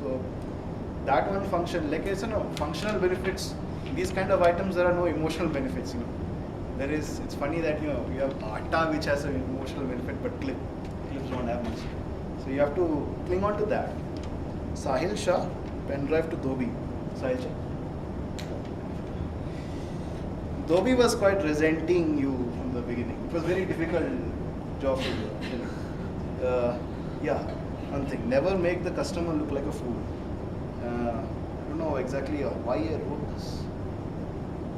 So that one function, like I said, functional benefits. These kind of items, there are no emotional benefits. There is. It's funny that you have atta which has an emotional benefit, but clips don't have much. So you have to cling on to that. Sahil Shah, pen drive to Dhobi. Sahil Shah. Dhobi was quite resenting you from the beginning. It was very difficult job to do. Yeah, one thing. Never make the customer look like a fool. I don't know exactly why I wrote this.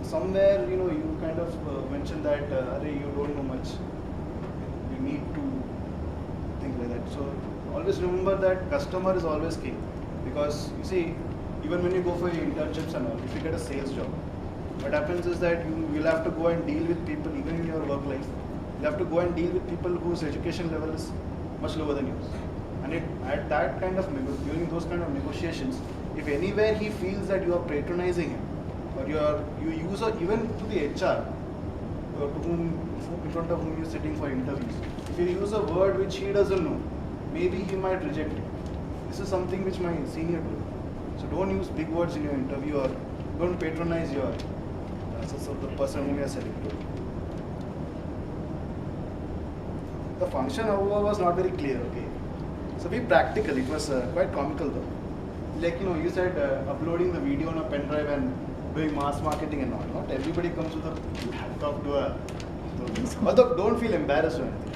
Somewhere, you kind of mentioned that you don't know much. You need to think like that. So always remember that customer is always king. Because you see, even when you go for your internships and all, if you get a sales job, what happens is that you will have to go and deal with people, even in your work life. You have to go and deal with people whose education level is much lower than yours. And at that kind of during those kind of negotiations, if anywhere he feels that you are patronizing him, or you use even to the HR, in front of whom you're sitting for interviews, if you use a word which he doesn't know, maybe he might reject it. This is something which my senior told. So don't use big words in your interview, or don't patronize the person whom you are selling to. The function, however, was not very clear. Okay, so be practical. It was quite comical though. Like you said, uploading the video on a pen drive and doing mass marketing and all. Not everybody comes with a laptop to a. Although don't feel embarrassed or anything.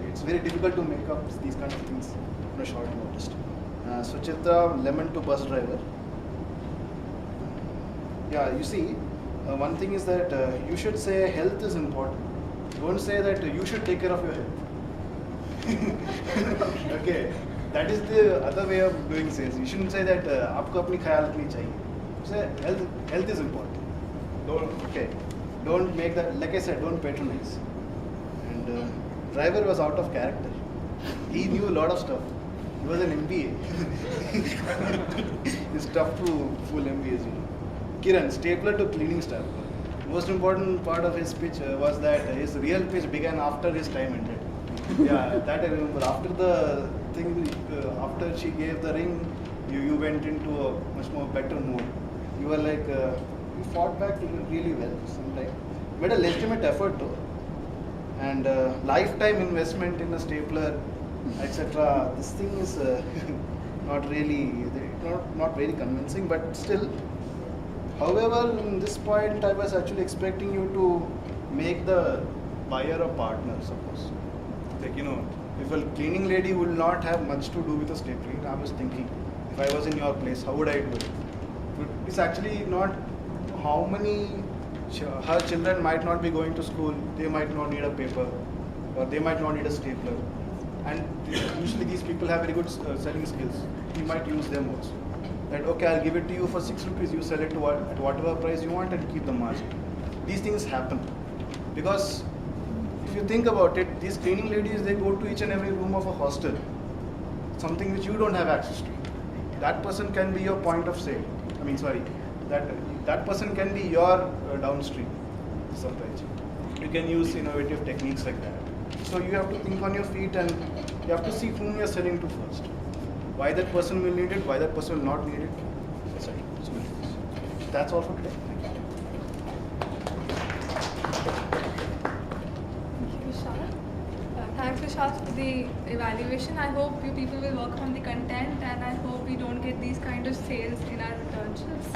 It's very difficult to make up these kind of things on a short notice. Suchitra, lemon to bus driver. Yeah, you see, one thing is that you should say health is important. Don't say that you should take care of your health. Okay, that is the other way of doing sales. You shouldn't say that आपको अपनी ख्याल रखनी चाहिए. Say health is important. Don't make that. Like I said, don't patronize. And driver was out of character. He knew a lot of stuff. He was an MBA. It's tough to fool MBAs, Kiran, stapler to cleaning staff. Most important part of his speech was that his real pitch began after his time ended. Yeah, that I remember. After the thing, after she gave the ring, you went into a much more better mood. You were like, you fought back really well sometime. Made a legitimate effort though. And lifetime investment in a stapler, etc. This thing is not really, not very convincing, but still. However, in this point, I was actually expecting you to make the buyer a partner, suppose. Like, if a cleaning lady will not have much to do with a stapling, I was thinking, if I was in your place, how would I do it? It's actually not how many, her children might not be going to school, they might not need a paper, or they might not need a stapler. And usually these people have very good selling skills. You might use them also. That, okay, I'll give it to you for 6 rupees, you sell it to at whatever price you want and keep the margin. These things happen. Because if you think about it, these cleaning ladies, they go to each and every room of a hostel, something which you don't have access to. That person can be your point of sale. That person can be your downstream supply chain. You can use innovative techniques like that. So you have to think on your feet and you have to see whom you are selling to first. Why that person will need it, why that person will not need it, etc. So that's all for today. Thank you. Thanks Vishal for the evaluation. I hope you people will work on the content and I hope we don't get these kind of sales in our internships.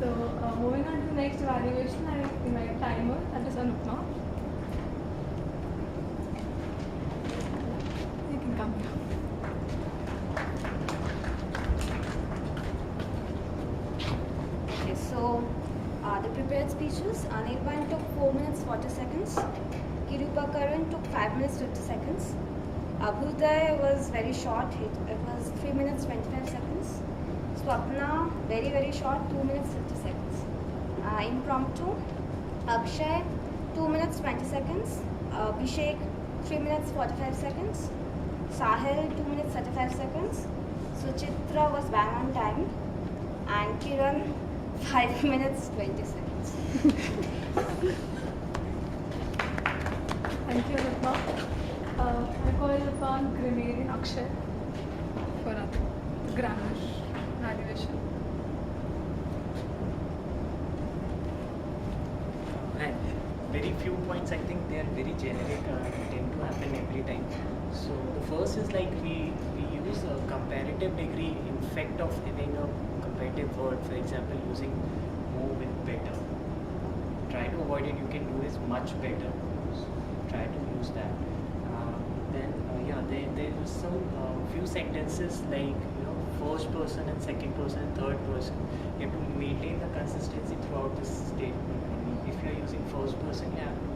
So moving on to the next evaluation, I invite timer, that is Anupma. You can come here. So, the prepared speeches, Anirban took 4 minutes 40 seconds, Kirupakaran took 5 minutes 50 seconds, Abhyuday was very short, it was 3 minutes 25 seconds, Swapna, very very short, 2 minutes 50 seconds, Impromptu, Akshay, 2 minutes 20 seconds, Abhishek, 3 minutes 45 seconds, Sahil, 2 minutes 35 seconds, Suchitra was bang on time, and Kiran, 5 minutes 20 seconds. Thank you, Anupma. I call upon Grenadian Akshay for us. grammar evaluation. And very few points, I think they are very generic, tend to happen every time. So the first is like we use a comparative degree in fact of having a comparative word, for example using more with better. Try to avoid it, you can do is much better. So try to use that. There was some few sentences like first person and second person and third person. You have to maintain the consistency throughout this statement. If you are using first person, you have to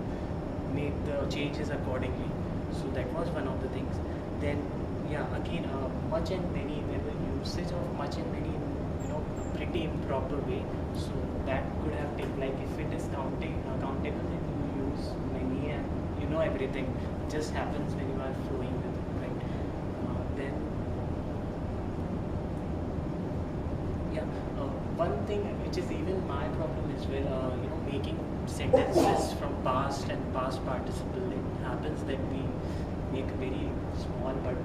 make the changes accordingly. So that was one of the things. Then again much and many, there were usage of much and many in pretty improper way. So that could have been like if it is countable, then you use many and everything. It just happens when you are flowing with it, right? Then one thing which is even my problem as well, making sentences from past and past participle. It happens that we make very small but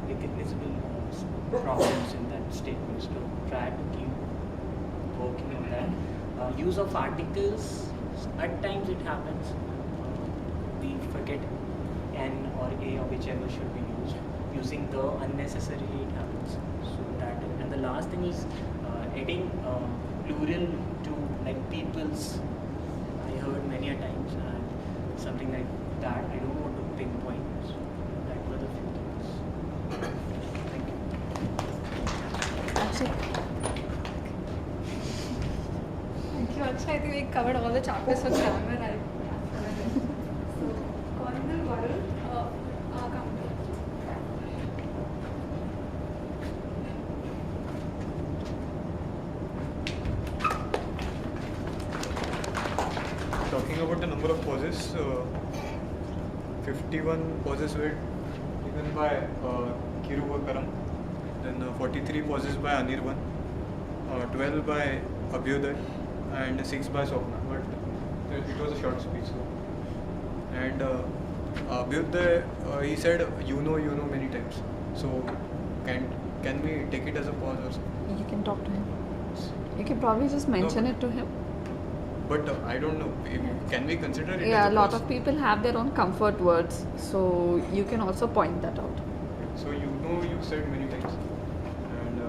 recognizable problems in that statement. So try to keep working on that. Use of articles, at times it happens. We forget N or A or whichever should be used. Using the unnecessarily it happens. So that, and the last thing is adding plural to like people's. I heard many a times and something like that. I don't want to pinpoint. So that were the few things. Thank you. Thank you, Akshay. I think we covered all the chapters for grammar. So, Colonel Varun, come. Talking about the number of pauses, 51 pauses were given by Kiruvakaram, then 43 pauses by Anirban, 12 by Abhyuday, and 6 by Swapna. But it was a short speech. So. And Abhyuday, he said, you know many times. So can we take it as a pause or something? You can talk to him. You can probably just mention No, it to him. But I don't know. Can we consider it? Yeah, as a lot pause? of people have their own comfort words, so you can also point that out. So you said many times. And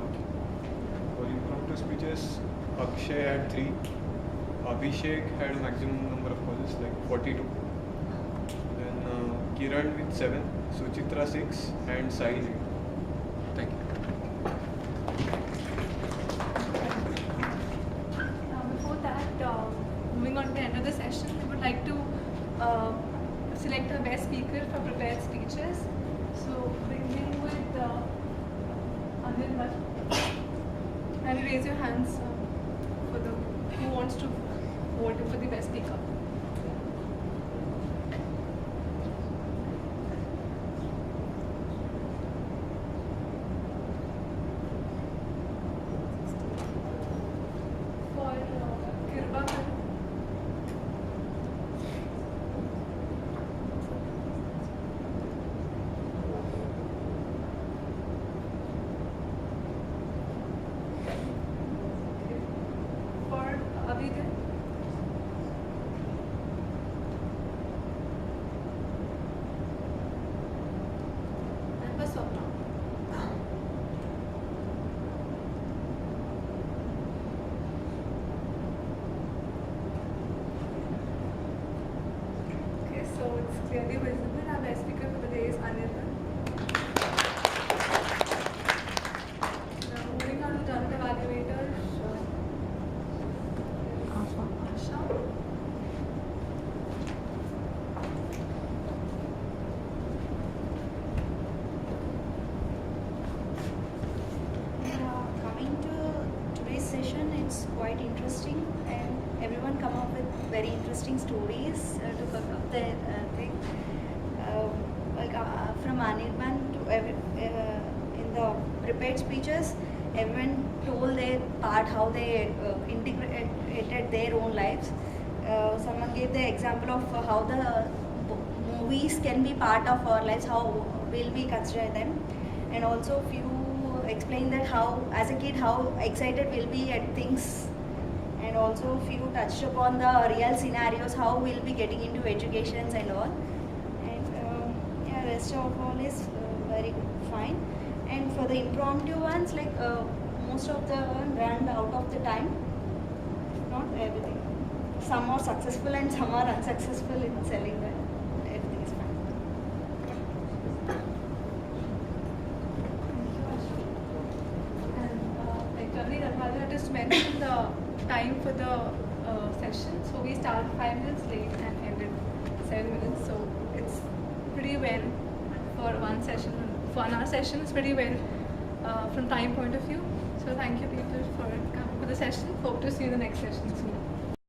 for impromptu speeches, Akshay had 3. Abhishek had a maximum number of pauses, like 42. Then Kiran with 7, Suchitra 6, and Sai 8. Thank you. Before that, moving on to the end of the session, we would like to select our best speaker for prepared speeches. So, beginning with Anirban. And raise your hands for the who wants to vote for the best speaker. For Kirubakar. For Abhyuday. And for Swapna. Okay, so it's clearly visible. Our best speaker for the day is Anirban. Now moving on to talent evaluators. Asha. Coming to today's session, it's quite interesting, and everyone come up with very interesting stories to cook up their thing. From Anirban to in the prepared speeches, everyone told their part how they integrated their own lives. Someone gave the example of how the movies can be part of our lives, how will we consider them, and also few explain that how, as a kid, how excited we'll be at things, and also few touched upon the real scenarios, how we'll be getting into educations and all. And yeah, rest of all is very fine. And for the impromptu ones, like most of the run out of the time, not everything. Some are successful and some are unsuccessful in selling that. Everything is fine. And like Ravi Radhadu had just mentioned the time for the session. So we started 5 minutes late and ended 7 minutes. So it's pretty well for one session. For another session, it's pretty well from time point of view. So thank you people for coming for the session. Hope to see you in the next session soon.